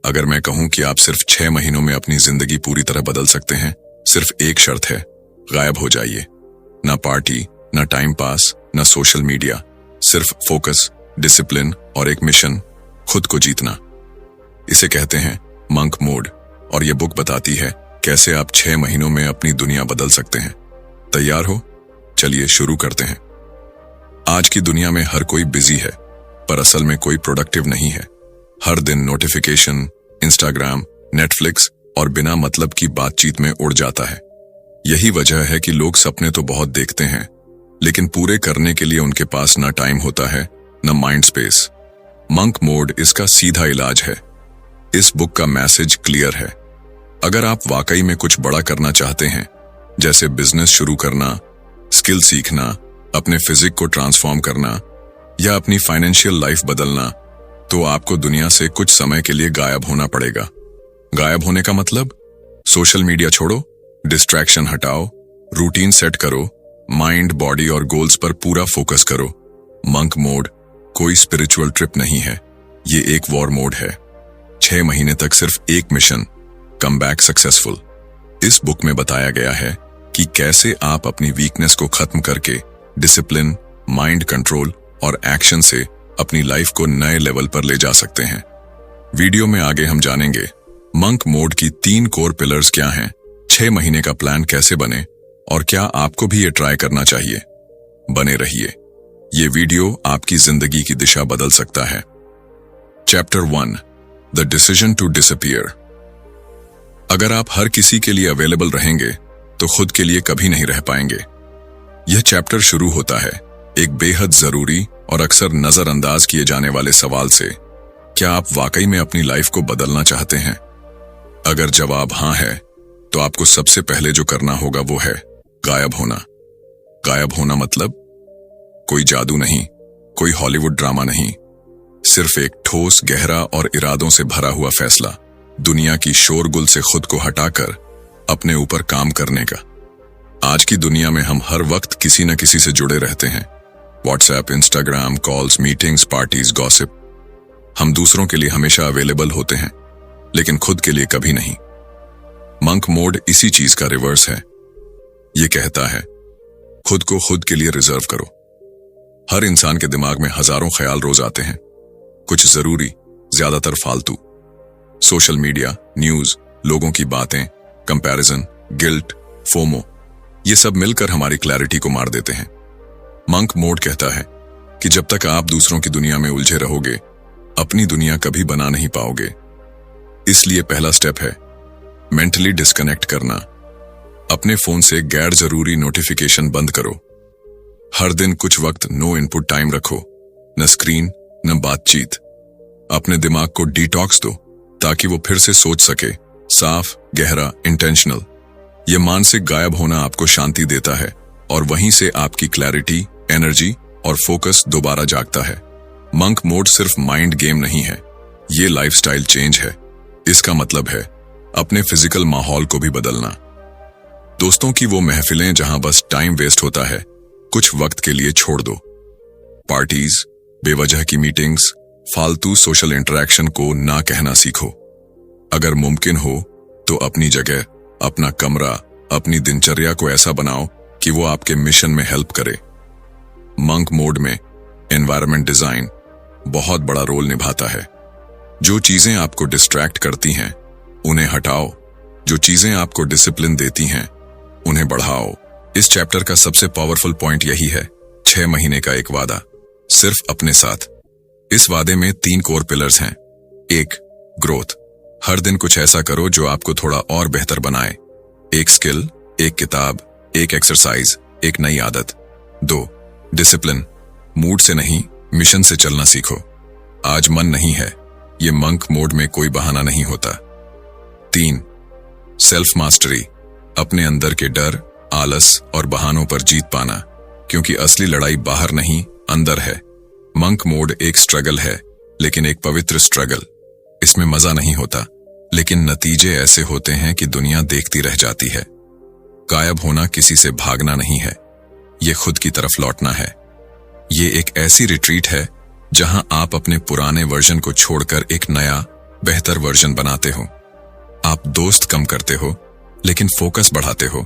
अगर मैं कहूं कि आप सिर्फ 6 महीनों में अपनी जिंदगी पूरी तरह बदल सकते हैं, सिर्फ एक शर्त है, गायब हो जाइए। ना पार्टी, ना टाइम पास, ना सोशल मीडिया, सिर्फ फोकस, डिसिप्लिन और एक मिशन, खुद को जीतना। इसे कहते हैं मंक मोड, और यह बुक बताती है कैसे आप 6 महीनों में अपनी दुनिया बदल सकते हैं। तैयार हो? चलिए शुरू करते हैं। आज की दुनिया में हर कोई बिजी है, पर असल में कोई प्रोडक्टिव नहीं है। हर दिन नोटिफिकेशन, इंस्टाग्राम, नेटफ्लिक्स और बिना मतलब की बातचीत में उड़ जाता है। यही वजह है कि लोग सपने तो बहुत देखते हैं, लेकिन पूरे करने के लिए उनके पास ना टाइम होता है, ना माइंड स्पेस। मंक मोड इसका सीधा इलाज है। इस बुक का मैसेज क्लियर है। अगर आप वाकई में कुछ बड़ा करना चाहते हैं, जैसे बिजनेस शुरू करना, स्किल सीखना, अपने फिजिक को ट्रांसफॉर्म करना या अपनी फाइनेंशियल लाइफ बदलना, तो आपको दुनिया से कुछ समय के लिए गायब होना पड़ेगा। गायब होने का मतलब, सोशल मीडिया छोड़ो, डिस्ट्रैक्शन हटाओ, रूटीन सेट करो, माइंड, बॉडी और गोल्स पर पूरा फोकस करो। मंक मोड कोई स्पिरिचुअल ट्रिप नहीं है, ये एक वॉर मोड है। 6 महीने तक सिर्फ एक मिशन, कम बैक सक्सेसफुल। इस बुक में बताया गया है कि कैसे आप अपनी वीकनेस को खत्म करके डिसिप्लिन, माइंड कंट्रोल और एक्शन से अपनी लाइफ को नए लेवल पर ले जा सकते हैं। वीडियो में आगे हम जानेंगे मंक मोड की 3 कोर पिलर्स क्या हैं, 6 महीने का प्लान कैसे बने और क्या आपको भी ये ट्राई करना चाहिए। बने रहिए, ये वीडियो आपकी जिंदगी की दिशा बदल सकता है। Chapter 1, the decision to disappear. अगर आप हर किसी के लिए अवेलेबल रहेंगे तो खुद के लिए कभी नहीं रह पाएंगे। यह चैप्टर शुरू होता है एक बेहद जरूरी और अक्सर नजरअंदाज किए जाने वाले सवाल से, क्या आप वाकई में अपनी लाइफ को बदलना चाहते हैं? अगर जवाब हाँ है, तो आपको सबसे पहले जो करना होगा वो है गायब होना। गायब होना मतलब कोई जादू नहीं, कोई हॉलीवुड ड्रामा नहीं, सिर्फ एक ठोस, गहरा और इरादों से भरा हुआ फैसला, दुनिया की शोरगुल से खुद को हटाकर अपने ऊपर काम करने का। आज की दुनिया में हम हर वक्त किसी न किसी से जुड़े रहते हैं। WhatsApp, Instagram, calls, meetings, parties, gossip. हम दूसरों के लिए हमेशा अवेलेबल होते हैं, लेकिन खुद के लिए कभी नहीं। मंक मोड इसी चीज का रिवर्स है। ये कहता है खुद को खुद के लिए रिजर्व करो। हर इंसान के दिमाग में हजारों ख्याल रोज आते हैं, कुछ जरूरी, ज्यादातर फालतू। सोशल मीडिया, न्यूज, लोगों की बातें, कंपैरिजन, गिल्ट, फोमो, ये सब मिलकर हमारी क्लैरिटी को मार देते हैं। मंक मोड कहता है कि जब तक आप दूसरों की दुनिया में उलझे रहोगे, अपनी दुनिया कभी बना नहीं पाओगे। इसलिए पहला स्टेप है मेंटली डिस्कनेक्ट करना। अपने फोन से गैर जरूरी नोटिफिकेशन बंद करो। हर दिन कुछ वक्त नो इनपुट टाइम रखो, न स्क्रीन, न बातचीत। अपने दिमाग को डिटॉक्स दो ताकि वो फिर से सोच सके, साफ, गहरा, इंटेंशनल। यह मानसिक गायब होना आपको शांति देता है और वहीं से आपकी क्लैरिटी, एनर्जी और फोकस दोबारा जागता है। मंक मोड सिर्फ माइंड गेम नहीं है, ये लाइफस्टाइल चेंज है। इसका मतलब है अपने फिजिकल माहौल को भी बदलना। दोस्तों की वो महफिलें जहां बस टाइम वेस्ट होता है, कुछ वक्त के लिए छोड़ दो। पार्टीज, बेवजह की मीटिंग्स, फालतू सोशल इंटरेक्शन को ना कहना सीखो। अगर मुमकिन हो तो अपनी जगह, अपना कमरा, अपनी दिनचर्या को ऐसा बनाओ कि वो आपके मिशन में हेल्प करे। मंक मोड में एनवायरनमेंट डिजाइन बहुत बड़ा रोल निभाता है। जो चीजें आपको डिस्ट्रैक्ट करती हैं, उन्हें हटाओ। जो चीजें आपको डिसिप्लिन देती हैं, उन्हें बढ़ाओ। इस चैप्टर का सबसे पावरफुल पॉइंट यही है, 6 महीने का एक वादा, सिर्फ अपने साथ। इस वादे में 3 कोर पिलर्स हैं। 1, ग्रोथ। हर दिन कुछ ऐसा करो जो आपको थोड़ा और बेहतर बनाए। एक स्किल, एक किताब, एक एक्सरसाइज, एक नई आदत। 2, डिसिप्लिन। मूड से नहीं, मिशन से चलना सीखो। आज मन नहीं है, ये मंक मोड में कोई बहाना नहीं होता। 3, सेल्फ मास्टरी। अपने अंदर के डर, आलस और बहानों पर जीत पाना, क्योंकि असली लड़ाई बाहर नहीं, अंदर है। मंक मोड एक स्ट्रगल है, लेकिन एक पवित्र स्ट्रगल। इसमें मजा नहीं होता, लेकिन नतीजे ऐसे होते हैं कि दुनिया देखती रह जाती है। गायब होना किसी से भागना नहीं है, ये खुद की तरफ लौटना है। ये एक ऐसी रिट्रीट है जहां आप अपने पुराने वर्जन को छोड़कर एक नया, बेहतर वर्जन बनाते हो। आप दोस्त कम करते हो लेकिन फोकस बढ़ाते हो।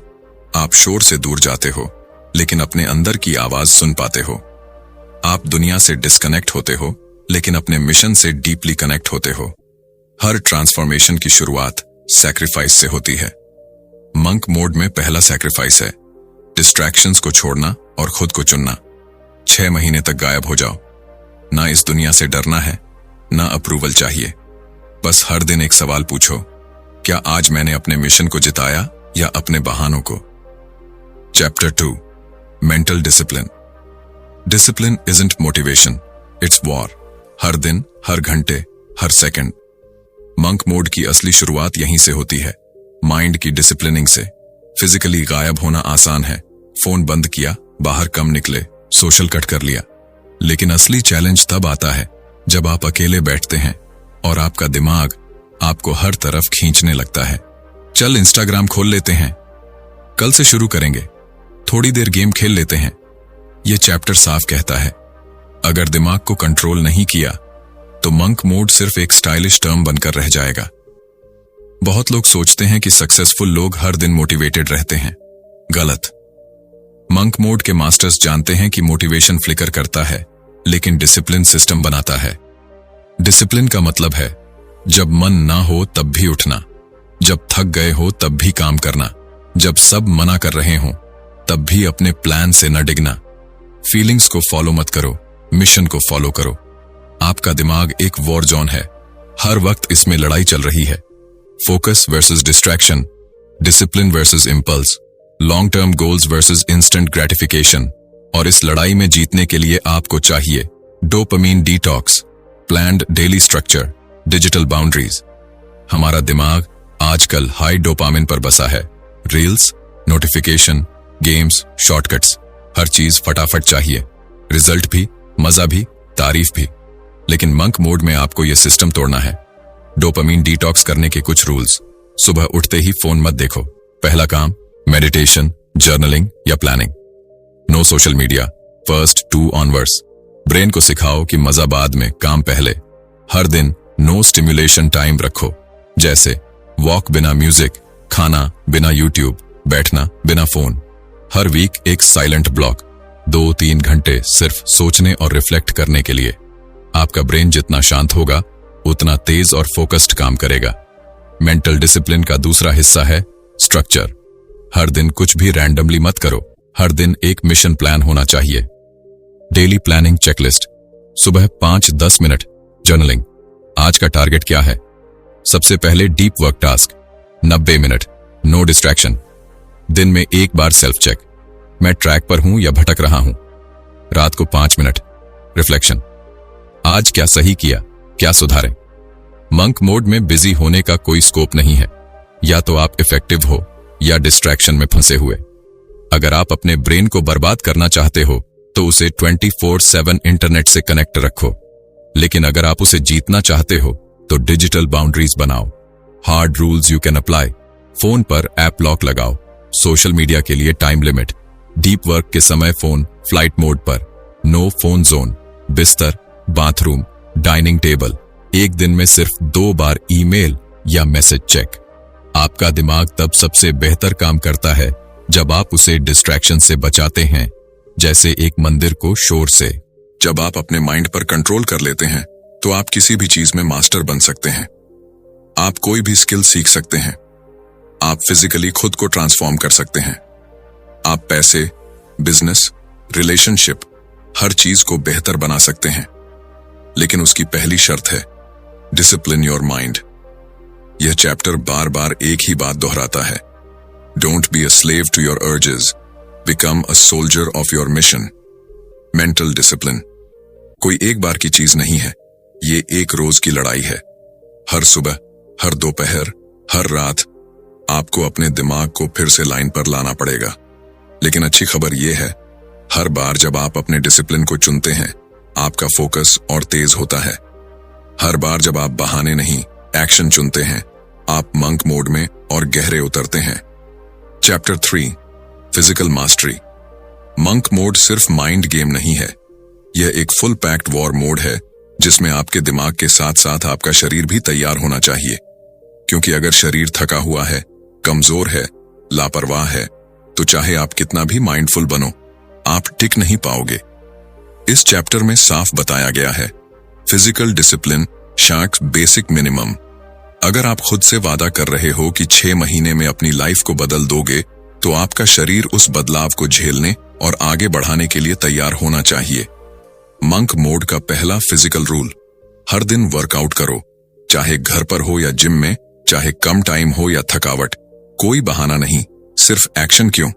आप शोर से दूर जाते हो लेकिन अपने अंदर की आवाज सुन पाते हो। आप दुनिया से डिस्कनेक्ट होते हो लेकिन अपने मिशन से डीपली कनेक्ट होते हो। हर ट्रांसफॉर्मेशन की शुरुआत सैक्रिफाइस से होती है। मंक मोड में पहला सैक्रिफाइस है डिस्ट्रैक्शंस को छोड़ना और खुद को चुनना। 6 महीने तक गायब हो जाओ। ना इस दुनिया से डरना है, ना अप्रूवल चाहिए। बस हर दिन एक सवाल पूछो, क्या आज मैंने अपने मिशन को जिताया या अपने बहानों को। Chapter 2 mental discipline. Discipline isn't motivation, it's war. हर दिन, हर घंटे, हर सेकंड। मंक मोड की असली शुरुआत यहीं से होती है, माइंड की डिसिप्लिनिंग से। फिजिकली गायब होना आसान है, फोन बंद किया, बाहर कम निकले, सोशल कट कर लिया। लेकिन असली चैलेंज तब आता है जब आप अकेले बैठते हैं और आपका दिमाग आपको हर तरफ खींचने लगता है। चल इंस्टाग्राम खोल लेते हैं, कल से शुरू करेंगे, थोड़ी देर गेम खेल लेते हैं। यह चैप्टर साफ कहता है, अगर दिमाग को कंट्रोल नहीं किया तो मंक मोड सिर्फ एक स्टाइलिश टर्म बनकर रह जाएगा। बहुत लोग सोचते हैं कि सक्सेसफुल लोग हर दिन मोटिवेटेड रहते हैं। गलत। मंक मोड के मास्टर्स जानते हैं कि मोटिवेशन फ्लिकर करता है लेकिन डिसिप्लिन सिस्टम बनाता है। डिसिप्लिन का मतलब है जब मन ना हो तब भी उठना, जब थक गए हो तब भी काम करना, जब सब मना कर रहे हो तब भी अपने प्लान से न डिगना। फीलिंग्स को फॉलो मत करो, मिशन को फॉलो करो। आपका दिमाग एक वॉर जोन है, हर वक्त इसमें लड़ाई चल रही है। Focus versus distraction, discipline versus impulse, long term goals versus instant gratification. और इस लड़ाई में जीतने के लिए आपको चाहिए dopamine detox, planned daily structure, digital boundaries. हमारा दिमाग आजकल हाई डोपामिन पर बसा है। रील्स, नोटिफिकेशन, गेम्स, शॉर्टकट्स, हर चीज फटाफट चाहिए। रिजल्ट भी, मजा भी, तारीफ भी। लेकिन मंक मोड में आपको यह सिस्टम तोड़ना है। डोपामीन डिटॉक्स करने के कुछ रूल्स। सुबह उठते ही फोन मत देखो। पहला काम मेडिटेशन, जर्नलिंग या planning. No social media, first 2 onwards. Brain को सिखाओ कि मजा बाद में, काम पहले। हर दिन नो स्टिम्युलेशन टाइम रखो, जैसे वॉक बिना म्यूजिक, खाना बिना यूट्यूब, बैठना बिना फोन। हर वीक एक साइलेंट ब्लॉक, 2-3 घंटे सिर्फ सोचने और रिफ्लेक्ट करने के लिए। आपका ब्रेन जितना शांत होगा उतना तेज और फोकस्ड काम करेगा। मेंटल डिसिप्लिन का दूसरा हिस्सा है स्ट्रक्चर। हर दिन कुछ भी रैंडमली मत करो, हर दिन एक मिशन प्लान होना चाहिए। Daily planning checklist. सुबह 5-10 मिनट जर्नलिंग। आज का टारगेट क्या है? सबसे पहले deep work task, 90 minute, no distraction. दिन में एक बार सेल्फ चेक, मैं ट्रैक पर हूं या भटक रहा हूं। रात को 5 मिनट रिफ्लेक्शन, आज क्या सही किया, क्या सुधारें। मंक मोड में बिजी होने का कोई स्कोप नहीं है, या तो आप इफेक्टिव हो या डिस्ट्रैक्शन में फंसे हुए। अगर आप अपने ब्रेन को बर्बाद करना चाहते हो तो उसे 24/7 इंटरनेट से कनेक्ट रखो। लेकिन अगर आप उसे जीतना चाहते हो तो डिजिटल बाउंड्रीज बनाओ। Hard rules you can apply. Phone पर ऐप लॉक लगाओ, सोशल मीडिया के लिए टाइम लिमिट, डीप वर्क के समय फोन फ्लाइट मोड पर, नो फोन जोन। बिस्तर, बाथरूम, डाइनिंग टेबल, एक दिन में सिर्फ 2 बार ईमेल या मैसेज चेक। आपका दिमाग तब सबसे बेहतर काम करता है जब आप उसे डिस्ट्रैक्शन से बचाते हैं, जैसे एक मंदिर को शोर से। जब आप अपने माइंड पर कंट्रोल कर लेते हैं तो आप किसी भी चीज में मास्टर बन सकते हैं। आप कोई भी स्किल सीख सकते हैं। आप फिजिकली खुद को ट्रांसफॉर्म कर सकते हैं। आप पैसे, बिजनेस, रिलेशनशिप, हर चीज को बेहतर बना सकते हैं। लेकिन उसकी पहली शर्त है डिसिप्लिन योर माइंड। यह चैप्टर बार बार एक ही बात दोहराता है, don't be a slave to your urges, become a soldier of your mission. Mental discipline कोई एक बार की चीज नहीं है, ये एक रोज की लड़ाई है। हर सुबह, हर दोपहर, हर रात आपको अपने दिमाग को फिर से लाइन पर लाना पड़ेगा। लेकिन अच्छी खबर यह है, हर बार जब आप अपने डिसिप्लिन को चुनते हैं आपका फोकस और तेज होता है। हर बार जब आप बहाने नहीं, एक्शन चुनते हैं, आप मंक मोड में और गहरे उतरते हैं। Chapter 3 physical mastery. Monk mode सिर्फ माइंड गेम नहीं है, यह एक फुल पैक्ड वॉर मोड है जिसमें आपके दिमाग के साथ साथ आपका शरीर भी तैयार होना चाहिए, क्योंकि अगर शरीर थका हुआ है, कमजोर है, लापरवाह है, तो चाहे आप कितना भी माइंडफुल बनो, आप टिक नहीं पाओगे। इस चैप्टर में साफ बताया गया है, physical discipline sharks basic minimum. अगर आप खुद से वादा कर रहे हो कि 6 महीने में अपनी लाइफ को बदल दोगे, तो आपका शरीर उस बदलाव को झेलने और आगे बढ़ाने के लिए तैयार होना चाहिए। मंक मोड का पहला फिजिकल रूल, हर दिन वर्कआउट करो, चाहे घर पर हो या जिम में, चाहे कम टाइम हो या थकावट, कोई बहाना नहीं, सिर्फ एक्शन। क्यों?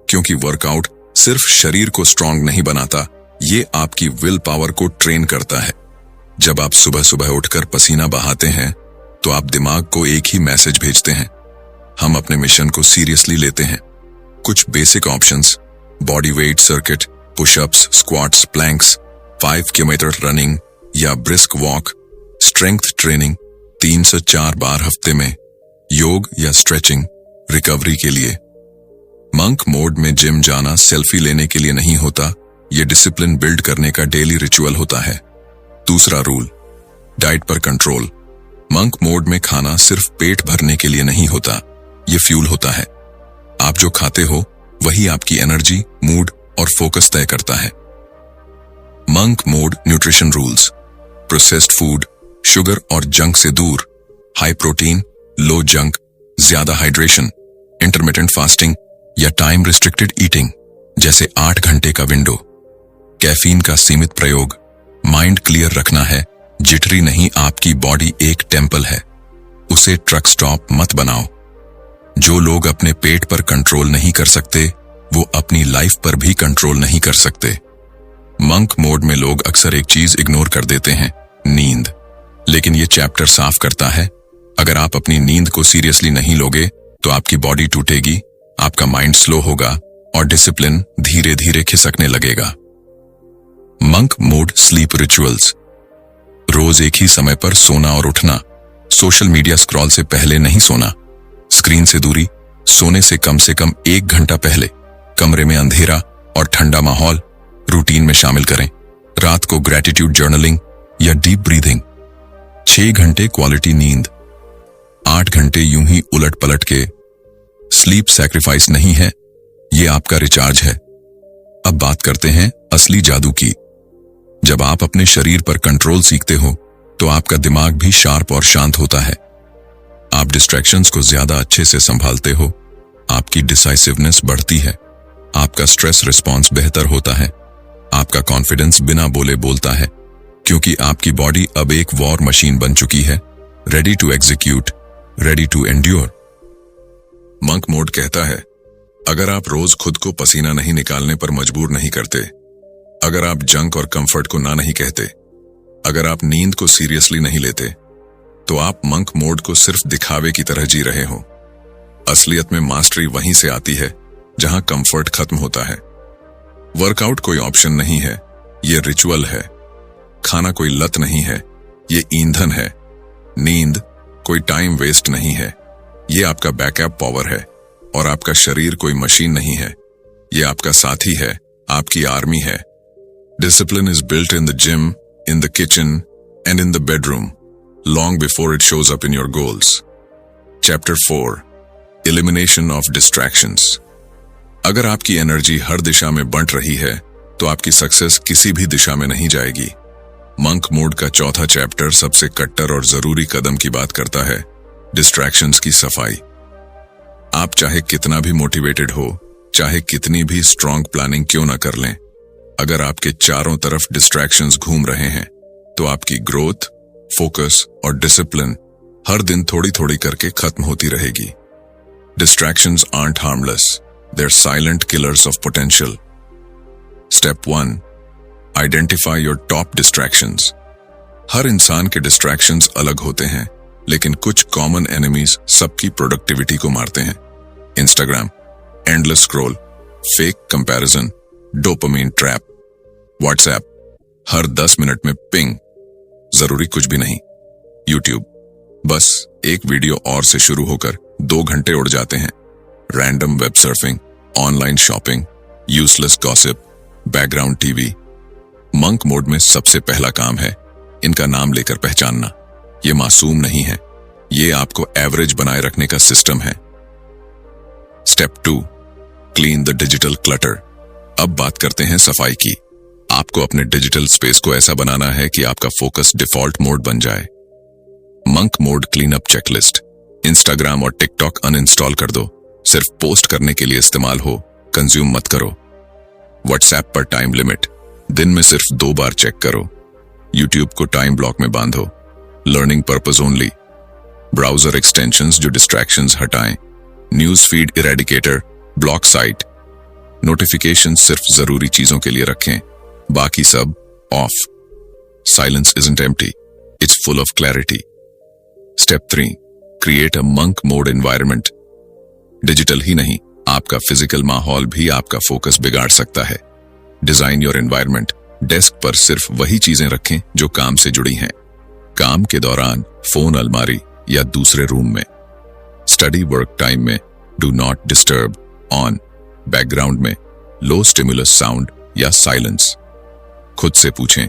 क्योंकि वर्कआउट सिर्फ शरीर को स्ट्रांग नहीं बनाता, ये आपकी विल पावर को ट्रेन करता है। जब आप सुबह सुबह उठकर पसीना बहाते हैं, तो आप दिमाग को एक ही मैसेज भेजते हैं, हम अपने मिशन को सीरियसली लेते हैं। कुछ basic options, body weight circuit, pushups, squats, planks, 5 kilometre running या ब्रिस्क वॉक, स्ट्रेंथ ट्रेनिंग 3 से 4 बार हफ्ते में, योग या स्ट्रेचिंग रिकवरी के लिए। मंक मोड में जिम जाना सेल्फी लेने के लिए नहीं होता, ये डिसिप्लिन बिल्ड करने का डेली रिचुअल होता है। दूसरा रूल, डाइट पर कंट्रोल। मंक मोड में खाना सिर्फ पेट भरने के लिए नहीं होता, ये फ्यूल होता है। आप जो खाते हो वही आपकी एनर्जी, मूड और फोकस तय करता है। Monk mode nutrition rules, processed food, sugar और जंक से दूर, हाई प्रोटीन, लो जंक, ज्यादा हाइड्रेशन, इंटरमिटेंट फास्टिंग या टाइम रिस्ट्रिक्टेड ईटिंग जैसे 8 घंटे का विंडो, कैफीन का सीमित प्रयोग। माइंड क्लियर रखना है, जिटरी नहीं, आपकी बॉडी एक टेम्पल है, उसे ट्रक स्टॉप मत बनाओ। जो लोग अपने पेट पर कंट्रोल नहीं कर सकते, वो अपनी लाइफ पर भी कंट्रोल नहीं कर सकते। मंक मोड में लोग अक्सर एक चीज इग्नोर कर देते हैं, नींद। लेकिन ये चैप्टर साफ करता है, अगर आप अपनी नींद को सीरियसली नहीं लोगे, तो आपकी बॉडी टूटेगी, आपका माइंड स्लो होगा और डिसिप्लिन धीरे धीरे खिसकने लगेगा। मंक मोड स्लीप रिचुअल्स, रोज एक ही समय पर सोना और उठना, सोशल मीडिया स्क्रॉल से पहले नहीं सोना, स्क्रीन से दूरी, सोने से कम 1 घंटा पहले, कमरे में अंधेरा और ठंडा माहौल रूटीन में शामिल करें। रात को ग्रेटिट्यूड जर्नलिंग या डीप ब्रीथिंग, 6 घंटे क्वालिटी नींद, 8 घंटे यूं ही उलट पलट के। स्लीप सैक्रिफाइस नहीं है, ये आपका रिचार्ज है। अब बात करते हैं असली जादू की। जब आप अपने शरीर पर कंट्रोल सीखते हो, तो आपका दिमाग भी शार्प और शांत होता है। आप डिस्ट्रैक्शंस को ज्यादा अच्छे से संभालते हो, आपकी डिसाइसिवनेस बढ़ती है, आपका स्ट्रेस रिस्पॉन्स बेहतर होता है, आपका कॉन्फिडेंस बिना बोले बोलता है, क्योंकि आपकी बॉडी अब एक वॉर मशीन बन चुकी है, ready to execute, ready to endure. Monk mode कहता है, अगर आप रोज खुद को पसीना नहीं निकालने पर मजबूर नहीं करते, अगर आप जंक और कंफर्ट को ना नहीं कहते, अगर आप नींद को सीरियसली नहीं लेते, तो आप मंक मोड को सिर्फ दिखावे की तरह जी रहे हो। असलियत में मास्टरी वहीं से आती है जहां कंफर्ट खत्म होता है। वर्कआउट कोई ऑप्शन नहीं है, ये रिचुअल है। खाना कोई लत नहीं है, ये ईंधन है। नींद कोई टाइम वेस्ट नहीं है, ये आपका बैकअप पावर है। और आपका शरीर कोई मशीन नहीं है, ये आपका साथी है, आपकी आर्मी है। Discipline is built in the gym, in the kitchen, and in the bedroom, long before it shows up in your goals. Chapter 4, Elimination of Distractions. अगर आपकी एनर्जी हर दिशा में बंट रही है, तो आपकी सक्सेस किसी भी दिशा में नहीं जाएगी। मंक मोड का चौथा चैप्टर सबसे कट्टर और जरूरी कदम की बात करता है, डिस्ट्रैक्शंस की सफाई। आप चाहे कितना भी मोटिवेटेड हो, चाहे कितनी भी स्ट्रांग प्लानिंग क्यों ना कर लें, अगर आपके चारों तरफ डिस्ट्रैक्शंस घूम रहे हैं, तो आपकी ग्रोथ, फोकस और डिसिप्लिन हर दिन थोड़ी थोड़ी करके खत्म होती रहेगी। Distractions aren't harmless, they're silent killers of potential. Step 1, Identify your top distractions. हर इंसान के डिस्ट्रैक्शंस अलग होते हैं, लेकिन कुछ कॉमन एनिमीज सबकी प्रोडक्टिविटी को मारते हैं। Instagram, endless scroll, fake comparison, dopamine trap. WhatsApp, हर 10 मिनट में पिंग, जरूरी कुछ भी नहीं। यूट्यूब, बस एक वीडियो और से शुरू होकर 2 घंटे उड़ जाते हैं। Random web surfing, online shopping, useless gossip, background TV. Monk mode में सबसे पहला काम है इनका नाम लेकर पहचानना। ये मासूम नहीं है, ये आपको एवरेज बनाए रखने का सिस्टम है। Step 2, clean the digital clutter. अब बात करते हैं सफाई की। आपको अपने डिजिटल स्पेस को ऐसा बनाना है कि आपका फोकस डिफॉल्ट मोड बन जाए। Monk mode clean up checklist. Instagram और टिकटॉक अनइंस्टॉल कर दो, सिर्फ पोस्ट करने के लिए इस्तेमाल हो, कंज्यूम मत करो। व्हाट्सएप पर टाइम लिमिट, दिन में सिर्फ 2 बार चेक करो। यूट्यूब को टाइम ब्लॉक में बांधो, learning purpose only. Browser extensions जो डिस्ट्रैक्शंस हटाएं। News feed eradicator, block site. Notification सिर्फ जरूरी चीजों के लिए रखें, बाकी सब off. Silence isn't empty, it's full of clarity. Step 3, create a monk mode environment. Digital ही नहीं, आपका फिजिकल माहौल भी आपका फोकस बिगाड़ सकता है। Design your environment. डेस्क पर सिर्फ वही चीजें रखें जो काम से जुड़ी हैं। काम के दौरान फोन अलमारी या दूसरे रूम में। स्टडी वर्क टाइम में do not disturb on. Background में लो स्टिमुलस साउंड या साइलेंस। खुद से पूछें,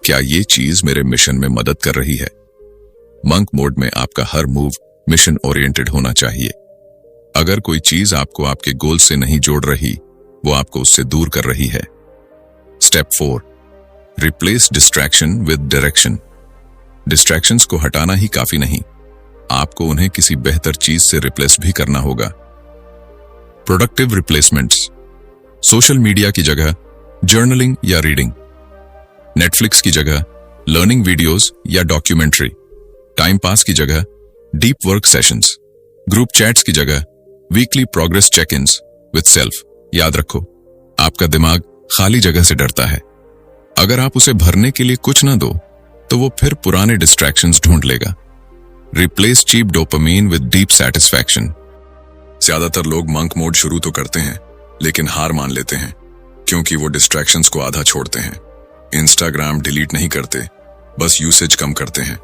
क्या ये चीज मेरे मिशन में मदद कर रही है? मंक मोड में आपका हर मूव मिशन ओरिएंटेड होना चाहिए। अगर कोई चीज आपको आपके गोल से नहीं जोड़ रही, वो आपको उससे दूर कर रही है। Step 4, replace distraction with direction. Distractions को हटाना ही काफी नहीं, आपको उन्हें किसी बेहतर चीज से रिप्लेस भी करना होगा। Productive replacements. सोशल मीडिया की जगह जर्नलिंग या रीडिंग। नेटफ्लिक्स की जगह लर्निंग वीडियोस या डॉक्यूमेंट्री। टाइम पास की जगह deep work sessions. Group chats की जगह weekly progress check ins with self. याद रखो, आपका दिमाग खाली जगह से डरता है। अगर आप उसे भरने के लिए कुछ न दो, तो वो फिर पुराने डिस्ट्रैक्शंस ढूंढ लेगा। Replace cheap dopamine with deep satisfaction. ज्यादातर लोग मंक मोड शुरू तो करते हैं, लेकिन हार मान लेते हैं, क्योंकि वो डिस्ट्रैक्शंस को आधा छोड़ते हैं। इंस्टाग्राम डिलीट नहीं करते, बस यूसेज कम करते हैं।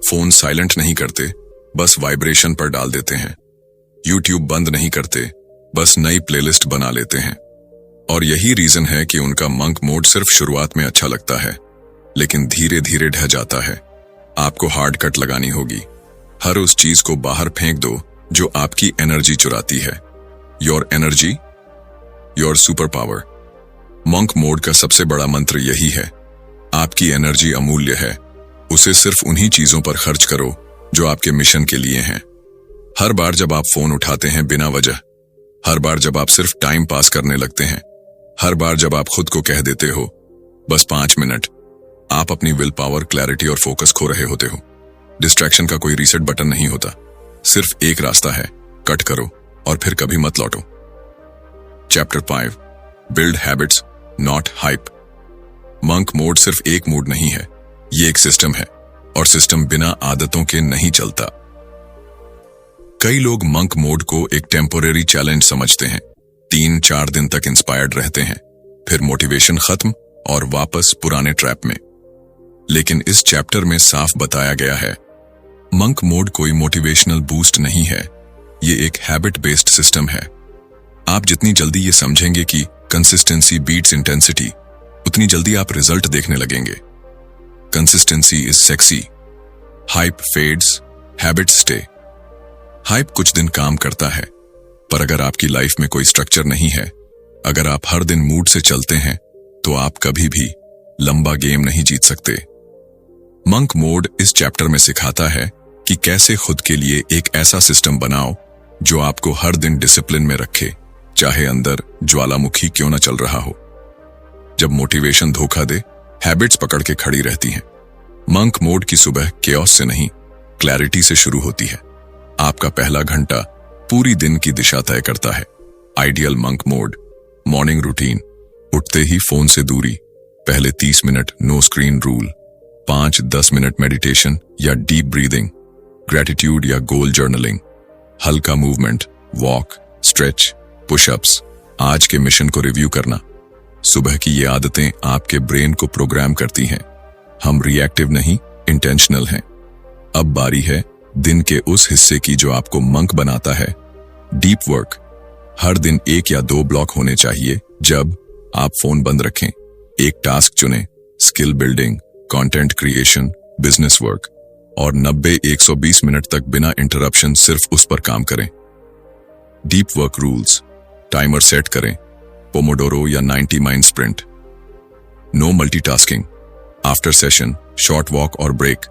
फोन साइलेंट नहीं करते, बस वाइब्रेशन पर डाल देते हैं। यूट्यूब बंद नहीं करते, बस नई प्लेलिस्ट बना लेते हैं। और यही रीजन है कि उनका मंक मोड सिर्फ शुरुआत में अच्छा लगता है, लेकिन धीरे धीरे ढह जाता है। आपको हार्ड कट लगानी होगी। हर उस चीज को बाहर फेंक दो जो आपकी एनर्जी चुराती है। Your energy, your super power. Monk mode का सबसे बड़ा मंत्र यही है, आपकी एनर्जी अमूल्य है, उसे सिर्फ उन्हीं चीजों पर खर्च करो जो आपके मिशन के लिए हैं। हर बार जब आप फोन उठाते हैं बिना वजह, हर बार जब आप सिर्फ टाइम पास करने लगते हैं, हर बार जब आप खुद को कह देते हो बस 5 मिनट, आप अपनी विल पावर, क्लैरिटी और फोकस खो रहे होते हो। डिस्ट्रैक्शन का कोई रीसेट बटन नहीं होता, सिर्फ एक रास्ता है, कट करो और फिर कभी मत लौटो। Chapter 5, build habits not hype. Monk mode सिर्फ एक मूड नहीं है, ये एक सिस्टम है, और सिस्टम बिना आदतों के नहीं चलता। कई लोग मंक मोड को एक टेम्पोरेरी चैलेंज समझते हैं। 3-4 दिन तक इंस्पायर्ड रहते हैं, फिर मोटिवेशन खत्म और वापस पुराने ट्रैप में। लेकिन इस चैप्टर में साफ बताया गया है, मंक मोड कोई मोटिवेशनल बूस्ट नहीं है, ये एक हैबिट बेस्ड सिस्टम है। आप जितनी जल्दी ये समझेंगे कि कंसिस्टेंसी बीट्स इंटेंसिटी, उतनी जल्दी आप रिजल्ट देखने लगेंगे। Consistency is sexy, hype fades, habits stay. Hype कुछ दिन काम करता है, पर अगर आपकी लाइफ में कोई स्ट्रक्चर नहीं है, अगर आप हर दिन मूड से चलते हैं, तो आप कभी भी लंबा गेम नहीं जीत सकते। मंक मोड इस चैप्टर में सिखाता है कि कैसे खुद के लिए एक ऐसा सिस्टम बनाओ जो आपको हर दिन डिसिप्लिन में रखे, चाहे अंदर ज्वालामुखी क्यों न चल रहा हो। जब मोटिवेशन धोखा दे, हैबिट्स पकड़ के खड़ी रहती हैं। मंक मोड की सुबह केओस से नहीं, क्लैरिटी से शुरू होती है। आपका पहला घंटा पूरी दिन की दिशा तय करता है। Ideal monk mode, morning routine, उठते ही फोन से दूरी, पहले 30 minute no screen rule, 5-10 minute meditation या डीप ब्रीदिंग, ग्रेटिट्यूड या गोल जर्नलिंग, हल्का मूवमेंट, वॉक, स्ट्रेच, पुशअप्स, आज के मिशन को रिव्यू करना। सुबह की ये आदतें आपके ब्रेन को प्रोग्राम करती हैं। हम रिएक्टिव नहीं, इंटेंशनल हैं। अब बारी है दिन के उस हिस्से की जो आपको मंक बनाता है, डीप वर्क। हर दिन 1 या 2 ब्लॉक होने चाहिए जब आप फोन बंद रखें। एक टास्क चुनें, skill building, content creation, business work, और 90-120 मिनट तक बिना इंटरप्शन सिर्फ उस पर काम करें। Deep work rules, timer set करें, पोमोडोरो या 90 mind sprint. No multitasking, after session short walk और ब्रेक।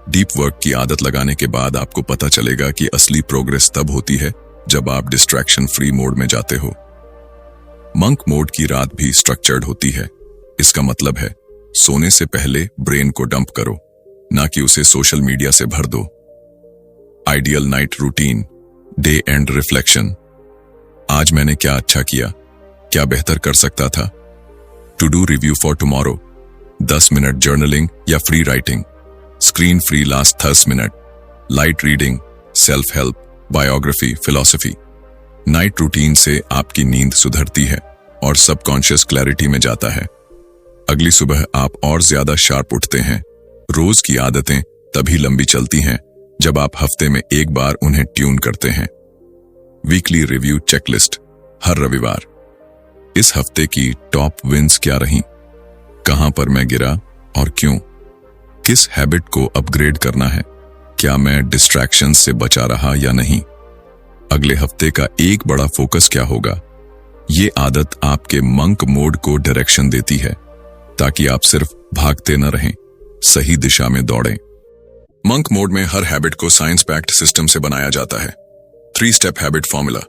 डीप वर्क की आदत लगाने के बाद आपको पता चलेगा कि असली प्रोग्रेस तब होती है जब आप डिस्ट्रैक्शन फ्री मोड में जाते हो। मंक मोड की रात भी स्ट्रक्चर्ड होती है। इसका मतलब है सोने से पहले ब्रेन को डंप करो, ना कि उसे सोशल मीडिया से भर दो। Ideal night routine, day and reflection. आज मैंने क्या अच्छा किया, क्या बेहतर कर सकता था। To do review for tomorrow, 10 minute journaling या free writing. Screen free last 10 minute. Light reading, self help, biography, philosophy. Night routine से आपकी नींद सुधरती है और सबकॉन्शियस क्लैरिटी में जाता है। अगली सुबह आप और ज्यादा शार्प उठते हैं। रोज की आदतें तभी लंबी चलती हैं जब आप हफ्ते में एक बार उन्हें ट्यून करते हैं। वीकली रिव्यू चेकलिस्ट, हर रविवार। इस हफ्ते की टॉप विन्स क्या रहीं, कहां पर मैं गिरा और क्यों, किस हैबिट को अपग्रेड करना है, क्या मैं डिस्ट्रैक्शन से बचा रहा या नहीं, अगले हफ्ते का एक बड़ा फोकस क्या होगा। ये आदत आपके मंक मोड को डायरेक्शन देती है ताकि आप सिर्फ भागते न रहें, सही दिशा में दौड़ें। मंक मोड में हर हैबिट को साइंस बैक्ड सिस्टम से बनाया जाता है। 3 step habit formula.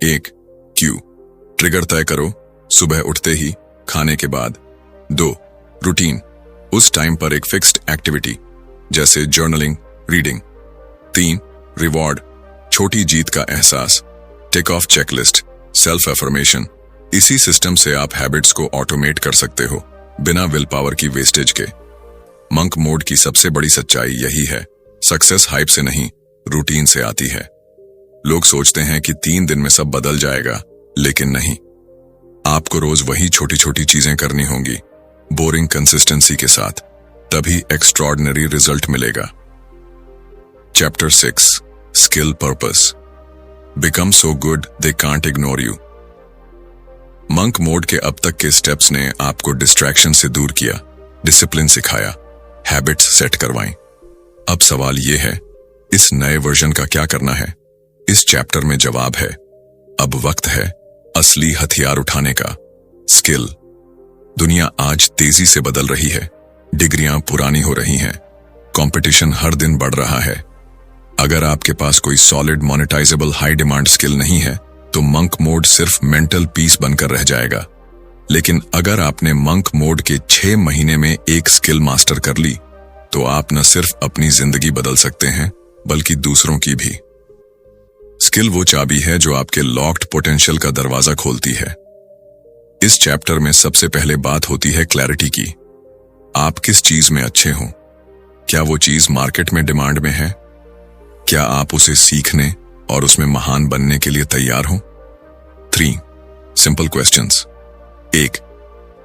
1. Q, trigger तय करो, सुबह उठते ही, खाने के बाद। 2. रूटीन, उस टाइम पर एक फिक्स्ड एक्टिविटी जैसे जर्नलिंग, रीडिंग। 3. रिवॉर्ड, छोटी जीत का एहसास, टिक ऑफ चेकलिस्ट, सेल्फ अफर्मेशन। इसी सिस्टम से आप हैबिट्स को ऑटोमेट कर सकते हो बिना विल पावर की वेस्टेज के। मंक मोड की सबसे बड़ी सच्चाई यही है, सक्सेस हाइप से नहीं, रूटीन से आती है। लोग सोचते हैं कि 3 दिन में सब बदल जाएगा, लेकिन नहीं। आपको रोज वही छोटी छोटी चीजें करनी होंगी, बोरिंग कंसिस्टेंसी के साथ, तभी एक्स्ट्रॉर्डिनरी रिजल्ट मिलेगा। Chapter 6, skill purpose. Become so good they can't ignore you. Monk mode के अब तक के स्टेप्स ने आपको डिस्ट्रैक्शन से दूर किया, डिसिप्लिन सिखाया, हैबिट्स सेट करवाई। अब सवाल यह है, इस नए वर्जन का क्या करना है? इस चैप्टर में जवाब है, अब वक्त है असली हथियार उठाने का, स्किल। दुनिया आज तेजी से बदल रही है, डिग्रियां पुरानी हो रही हैं, कंपटीशन हर दिन बढ़ रहा है। अगर आपके पास कोई solid monetisable high demand skill नहीं है तो मंक मोड सिर्फ मेंटल पीस बनकर रह जाएगा। लेकिन अगर आपने मंक मोड के 6 महीने में एक स्किल मास्टर कर ली तो आप न सिर्फ अपनी जिंदगी बदल सकते हैं बल्कि दूसरों की भी। स्किल वो चाबी है जो आपके लॉक्ड पोटेंशियल का दरवाजा खोलती है। इस चैप्टर में सबसे पहले बात होती है क्लैरिटी की। आप किस चीज में अच्छे हो? क्या वो चीज मार्केट में डिमांड में है? क्या आप उसे सीखने और उसमें महान बनने के लिए तैयार हो? 3 सिंपल क्वेश्चंस। 1.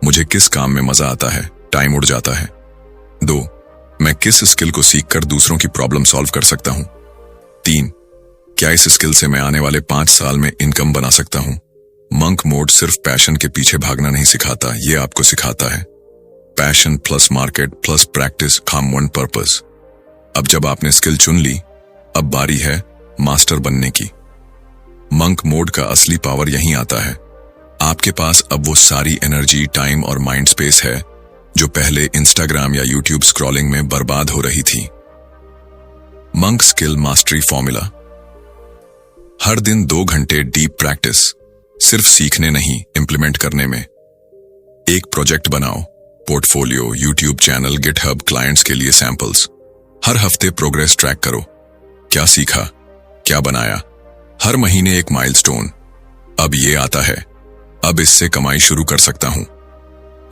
मुझे किस काम में मजा आता है, टाइम उड़ जाता है? 2. मैं किस स्किल को सीखकर दूसरों की प्रॉब्लम सॉल्व कर सकता हूं? 3. क्या इस स्किल से मैं आने वाले 5 साल में इनकम बना सकता हूं? मंक मोड सिर्फ पैशन के पीछे भागना नहीं सिखाता, ये आपको सिखाता है passion plus market plus practice come one purpose. अब जब आपने स्किल चुन ली, अब बारी है मास्टर बनने की। मंक मोड का असली पावर यहीं आता है। आपके पास अब वो सारी एनर्जी, टाइम और माइंड स्पेस है जो पहले इंस्टाग्राम या यूट्यूब स्क्रॉलिंग में बर्बाद हो रही थी। Monk skill mastery formula. हर दिन 2 घंटे डीप प्रैक्टिस, सिर्फ सीखने नहीं, इंप्लीमेंट करने में। एक प्रोजेक्ट बनाओ, portfolio, YouTube channel, GitHub, clients के लिए सैंपल्स। हर हफ्ते प्रोग्रेस ट्रैक करो, क्या सीखा, क्या बनाया। हर महीने एक माइलस्टोन। अब ये आता है, अब इससे कमाई शुरू कर सकता हूं।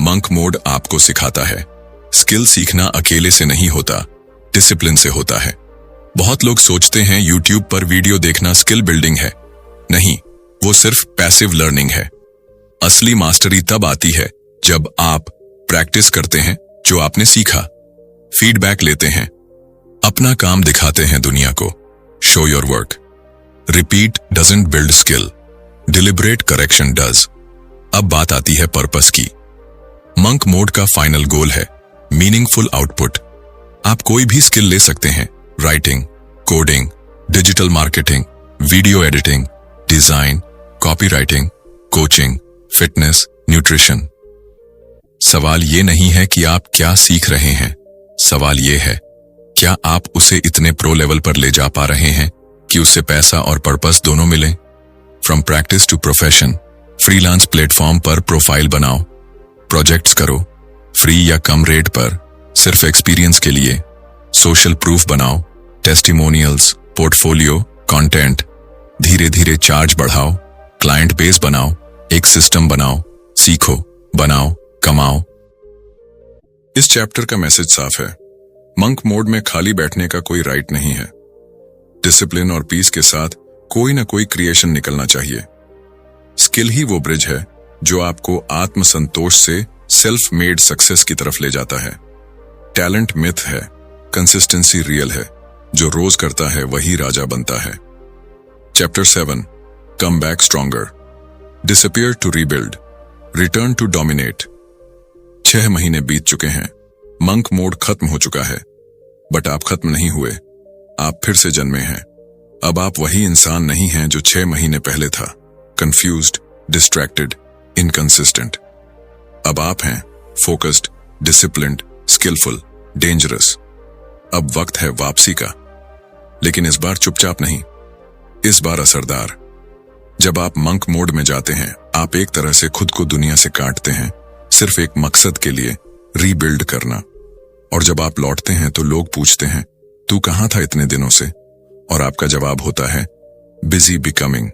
मंक मोड आपको सिखाता है स्किल सीखना अकेले से नहीं होता, डिसिप्लिन से होता है। बहुत लोग सोचते हैं यूट्यूब पर वीडियो देखना स्किल बिल्डिंग है। नहीं, वो सिर्फ पैसिव लर्निंग है। असली मास्टरी तब आती है जब आप प्रैक्टिस करते हैं जो आपने सीखा, फीडबैक लेते हैं, अपना काम दिखाते हैं दुनिया को। Show your work. Repeat doesn't build skill, deliberate correction does. अब बात आती है पर्पस की। मंक मोड का फाइनल गोल है मीनिंगफुल आउटपुट। आप कोई भी स्किल ले सकते हैं, writing, coding, digital marketing, video editing, design, copywriting, coaching, fitness, nutrition. सवाल ये नहीं है कि आप क्या सीख रहे हैं, सवाल ये है क्या आप उसे इतने प्रो लेवल पर ले जा पा रहे हैं कि उससे पैसा और पर्पस दोनों मिले। From practice to profession, freelance platform पर प्रोफाइल बनाओ, प्रोजेक्ट्स करो, फ्री या कम रेट पर, सिर्फ एक्सपीरियंस के लिए, सोशल प्रूफ बनाओ, टेस्टिमोनियल्स, पोर्टफोलियो, कंटेंट, धीरे धीरे चार्ज बढ़ाओ, क्लाइंट बेस बनाओ, एक सिस्टम बनाओ, सीखो, बनाओ, कमाओ। इस चैप्टर का मैसेज साफ है, मंक मोड में खाली बैठने का कोई राइट नहीं है। डिसिप्लिन और पीस के साथ कोई ना कोई क्रिएशन निकलना चाहिए। स्किल ही वो ब्रिज है जो आपको आत्मसंतोष से सेल्फ मेड सक्सेस की तरफ ले जाता है। टैलेंट मिथ है, कंसिस्टेंसी रियल है, जो रोज करता है वही राजा बनता है। Chapter 7, come back stronger, disappear to rebuild, return to dominate. 6 महीने बीत चुके हैं, मंक मोड खत्म हो चुका है, बट आप खत्म नहीं हुए, आप फिर से जन्मे हैं। अब आप वही इंसान नहीं हैं जो 6 महीने पहले था, कंफ्यूज्ड, डिस्ट्रैक्टेड, इनकंसिस्टेंट। अब आप हैं फोकस्ड, डिसिप्लिन्ड, स्किलफुल, डेंजरस। अब वक्त है वापसी का, लेकिन इस बार चुपचाप नहीं, इस बार असरदार। जब आप मंक मोड में जाते हैं, आप एक तरह से खुद को दुनिया से काटते हैं, सिर्फ एक मकसद के लिए, रीबिल्ड करना। और जब आप लौटते हैं तो लोग पूछते हैं, तू कहां था इतने दिनों से? और आपका जवाब होता है, बिजी बिकमिंग।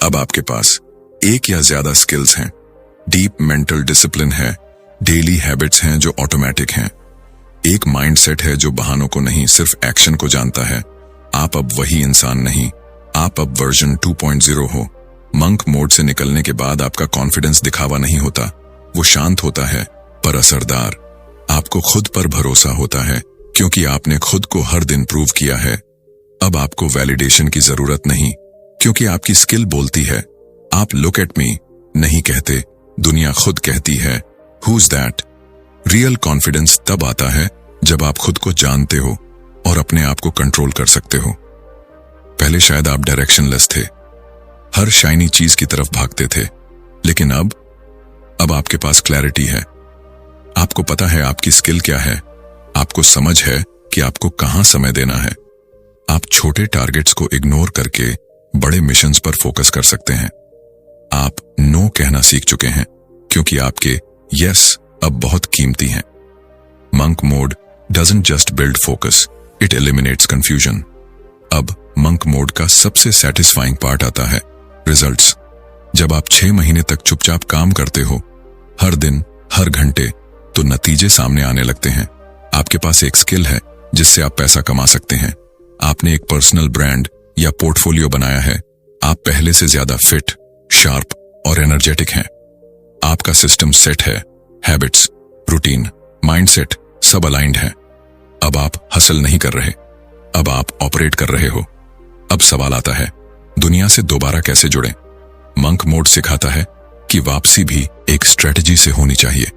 अब आपके पास एक या ज्यादा स्किल्स हैं, डीप मेंटल डिसिप्लिन है, डेली हैबिट्स हैं जो ऑटोमेटिक हैं, एक माइंडसेट है जो बहानों को नहीं सिर्फ एक्शन को जानता है। आप अब वही इंसान नहीं, आप अब वर्जन 2.0 हो। मंक मोड से निकलने के बाद आपका कॉन्फिडेंस दिखावा नहीं होता, वो शांत होता है पर असरदार। आपको खुद पर भरोसा होता है क्योंकि आपने खुद को हर दिन प्रूव किया है। अब आपको वैलिडेशन की जरूरत नहीं, क्योंकि आपकी स्किल बोलती है। आप लुक एट मी नहीं कहते, दुनिया खुद कहती है, who is that? Real confidence तब आता है जब आप खुद को जानते हो और अपने आप को कंट्रोल कर सकते हो। पहले शायद आप डायरेक्शनलेस थे, हर शाइनी चीज की तरफ भागते थे, लेकिन अब आपके पास क्लैरिटी है। आपको पता है आपकी स्किल क्या है, आपको समझ है कि आपको कहां समय देना है। आप छोटे टारगेट्स को इग्नोर करके बड़े मिशंस पर फोकस कर सकते हैं। आप नो कहना सीख चुके हैं क्योंकि आपके यस अब बहुत कीमती हैं। Monk mode doesn't just build focus, it eliminates confusion. अब मंक मोड का सबसे सेटिस्फाइंग पार्ट आता है, रिजल्ट्स। जब आप 6 महीने तक चुपचाप काम करते हो, हर दिन, हर घंटे, तो नतीजे सामने आने लगते हैं। आपके पास एक स्किल है जिससे आप पैसा कमा सकते हैं। आपने एक पर्सनल ब्रांड या पोर्टफोलियो बनाया है। आप पहले से ज्यादा फिट, शार्प और एनर्जेटिक हैं। आपका सिस्टम सेट है, हैबिट्स, रूटीन, माइंडसेट सब अलाइंड है। अब आप हसल नहीं कर रहे, अब आप ऑपरेट कर रहे हो। अब सवाल आता है, दुनिया से दोबारा कैसे जुड़ें? मंक मोड सिखाता है कि वापसी भी एक स्ट्रेटजी से होनी चाहिए।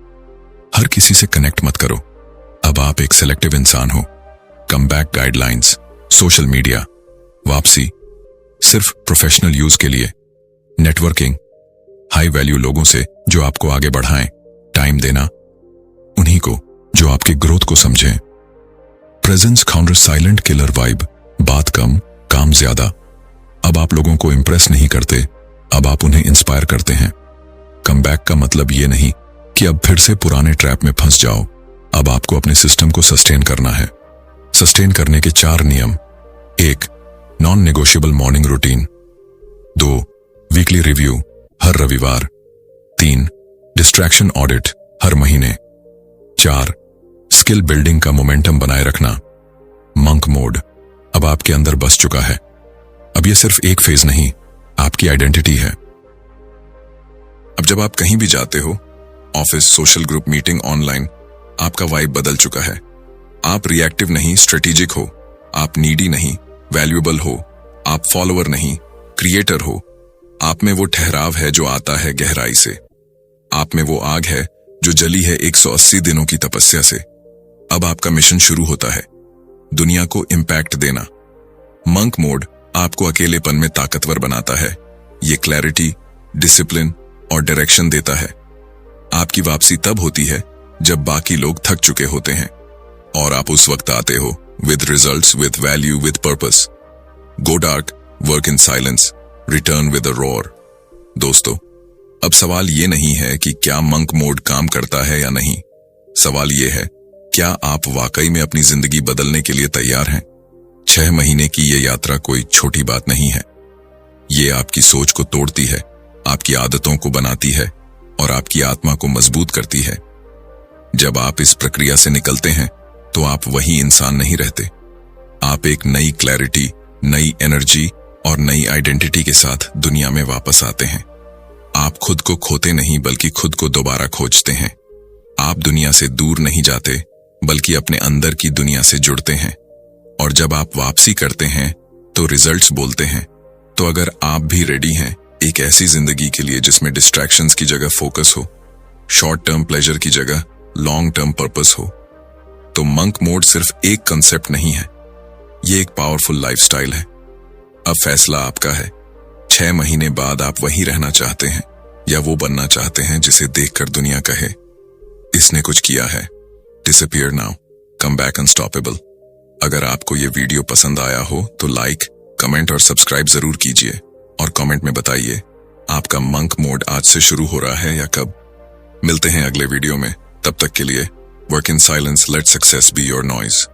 हर किसी से कनेक्ट मत करो, अब आप एक सेलेक्टिव इंसान हो। Come back guidelines, social media, वापसी सिर्फ प्रोफेशनल यूज के लिए। नेटवर्किंग, हाई वैल्यू लोगों से जो आपको आगे बढ़ाएं। टाइम देना उन्हीं को जो आपकी ग्रोथ को समझें। Presence counter silent killer vibe, बात कम, काम ज्यादा। अब आप लोगों को इंप्रेस नहीं करते, अब आप उन्हें इंस्पायर करते हैं। कम बैक का मतलब ये नहीं कि अब फिर से पुराने ट्रैप में फंस जाओ। अब आपको अपने सिस्टम को सस्टेन करना है। सस्टेन करने के 4 नियम: 1, non negotiable morning routine. 2, weekly review हर रविवार। 3, डिस्ट्रैक्शन ऑडिट हर महीने। 4, स्किल बिल्डिंग का मोमेंटम बनाए रखना। मंक मोड अब आपके अंदर बस चुका है। अब यह सिर्फ एक फेज नहीं, आपकी आइडेंटिटी है। अब जब आप कहीं भी जाते हो, office, social group, meeting, online, आपका वाइब बदल चुका है। आप रिएक्टिव नहीं, स्ट्रेटेजिक हो। आप नीडी नहीं, वैल्यूएबल हो। आप फॉलोअर नहीं, क्रिएटर हो। आप में वो ठहराव है जो आता है गहराई से। आप में वो आग है जो जली है 180 दिनों की तपस्या से। अब आपका मिशन शुरू होता है, दुनिया को इम्पैक्ट देना। मंक मोड आपको अकेलेपन में ताकतवर बनाता है। ये क्लैरिटी, डिसिप्लिन और डायरेक्शन देता है। आपकी वापसी तब होती है जब बाकी लोग थक चुके होते हैं और आप उस वक्त आते हो with results, with value, with purpose. Go dark, work in silence, return with a roar. दोस्तों, अब सवाल ये नहीं है कि क्या मंक मोड काम करता है या नहीं। सवाल ये है, क्या आप वाकई में अपनी जिंदगी बदलने के लिए तैयार हैं? 6 महीने की ये यात्रा कोई छोटी बात नहीं है। ये आपकी सोच को तोड़ती है, आपकी आदतों को बनाती है और आपकी आत्मा को मजबूत करती है। जब आप इस प्रक्रिया से निकलते हैं तो आप वही इंसान नहीं रहते। आप एक नई क्लैरिटी, नई एनर्जी और नई आइडेंटिटी के साथ दुनिया में वापस आते हैं। आप खुद को खोते नहीं बल्कि खुद को दोबारा खोजते हैं। आप दुनिया से दूर नहीं जाते बल्कि अपने अंदर की दुनिया से जुड़ते हैं। और जब आप वापसी करते हैं तो रिजल्ट्स बोलते हैं। तो अगर आप भी रेडी हैं एक ऐसी जिंदगी के लिए जिसमें डिस्ट्रैक्शंस की जगह फोकस हो, शॉर्ट टर्म प्लेजर की जगह लॉन्ग टर्म पर्पस हो, तो मंक मोड सिर्फ एक कंसेप्ट नहीं है, ये एक पावरफुल लाइफस्टाइल है। अब फैसला आपका है। 6 महीने बाद आप वहीं रहना चाहते हैं या वो बनना चाहते हैं जिसे देखकर दुनिया कहे, इसने कुछ किया है। Disappear now, come back unstoppable. अगर आपको ये वीडियो पसंद आया हो तो लाइक, कमेंट और सब्सक्राइब जरूर कीजिए और कमेंट में बताइए आपका मंक मोड आज से शुरू हो रहा है या कब। मिलते हैं अगले वीडियो में, तब तक के लिए work in silence, let success be your noise.